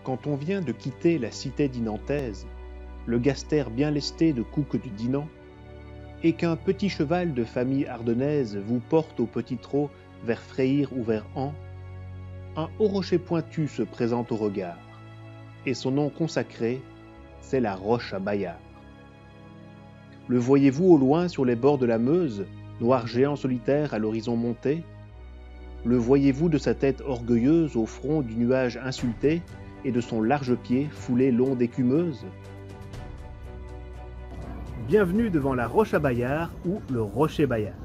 Quand on vient de quitter la cité dinantaise, le gaster bien lesté de couques du Dinan, et qu'un petit cheval de famille ardennaise vous porte au petit trot vers Freyre ou vers An, un haut rocher pointu se présente au regard, et son nom consacré, c'est la roche à Bayard. Le voyez-vous au loin sur les bords de la Meuse, noir géant solitaire à l'horizon monté? Le voyez-vous de sa tête orgueilleuse au front du nuage insulté et de son large pied foulé l'onde écumeuse? Bienvenue devant la roche à Bayard ou le rocher Bayard.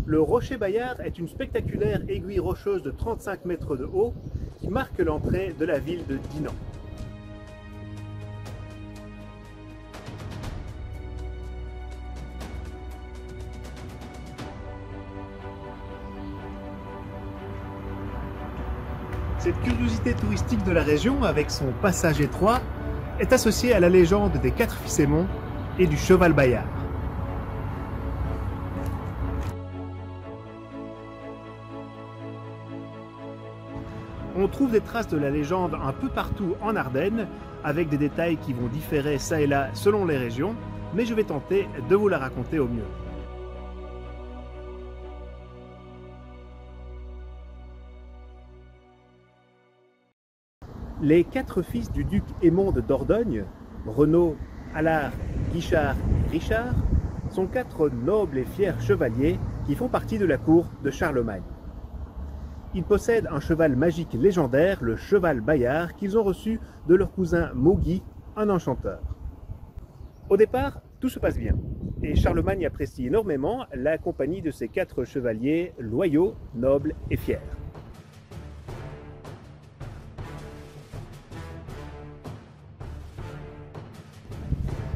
Le rocher Bayard est une spectaculaire aiguille rocheuse de 35 mètres de haut qui marque l'entrée de la ville de Dinan. Cette curiosité touristique de la région, avec son passage étroit, est associée à la légende des 4 fils Aymon et du cheval Bayard. On trouve des traces de la légende un peu partout en Ardennes, avec des détails qui vont différer ça et là selon les régions, mais je vais tenter de vous la raconter au mieux. Les 4 fils du duc Aymon de Dordogne, Renaud, Allard, Guichard et Richard, sont 4 nobles et fiers chevaliers qui font partie de la cour de Charlemagne. Ils possèdent un cheval magique légendaire, le cheval Bayard, qu'ils ont reçu de leur cousin Mauguy, un enchanteur. Au départ, tout se passe bien, et Charlemagne apprécie énormément la compagnie de ces 4 chevaliers loyaux, nobles et fiers.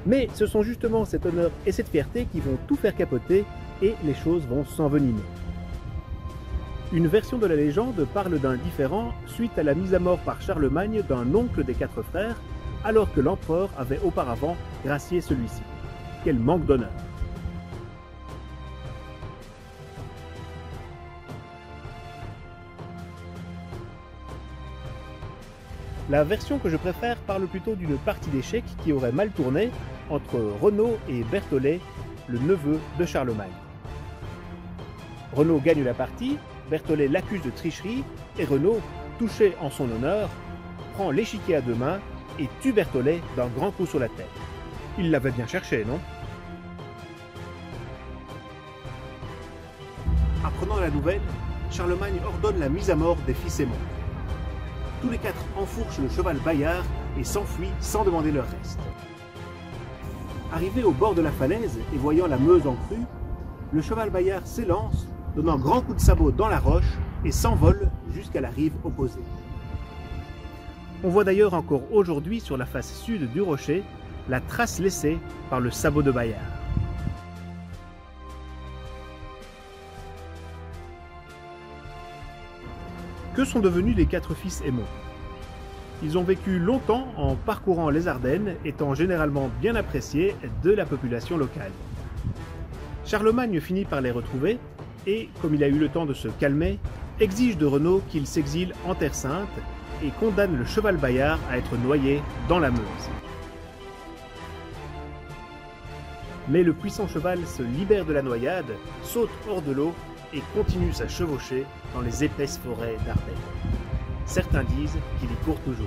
Mais ce sont justement cet honneur et cette fierté qui vont tout faire capoter et les choses vont s'envenimer. Une version de la légende parle d'un différend suite à la mise à mort par Charlemagne d'un oncle des 4 frères, alors que l'empereur avait auparavant gracié celui-ci. Quel manque d'honneur! La version que je préfère parle plutôt d'une partie d'échecs qui aurait mal tourné entre Renaud et Berthollet, le neveu de Charlemagne. Renaud gagne la partie, Berthollet l'accuse de tricherie et Renaud, touché en son honneur, prend l'échiquier à 2 mains et tue Berthollet d'un grand coup sur la tête. Il l'avait bien cherché, non? Apprenant la nouvelle, Charlemagne ordonne la mise à mort des fils Aymon. Tous les 4 enfourchent le cheval Bayard et s'enfuient sans demander leur reste. Arrivé au bord de la falaise et voyant la Meuse en crue, le cheval Bayard s'élance, donne un grand coup de sabot dans la roche et s'envole jusqu'à la rive opposée. On voit d'ailleurs encore aujourd'hui sur la face sud du rocher la trace laissée par le sabot de Bayard. Que sont devenus les 4 fils Aymon? Ils ont vécu longtemps en parcourant les Ardennes, étant généralement bien appréciés de la population locale. Charlemagne finit par les retrouver et, comme il a eu le temps de se calmer, exige de Renaud qu'il s'exile en Terre Sainte et condamne le cheval Bayard à être noyé dans la Meuse. Mais le puissant cheval se libère de la noyade, saute hors de l'eau et continue sa chevauchée dans les épaisses forêts d'Ardennes. Certains disent qu'il y court toujours.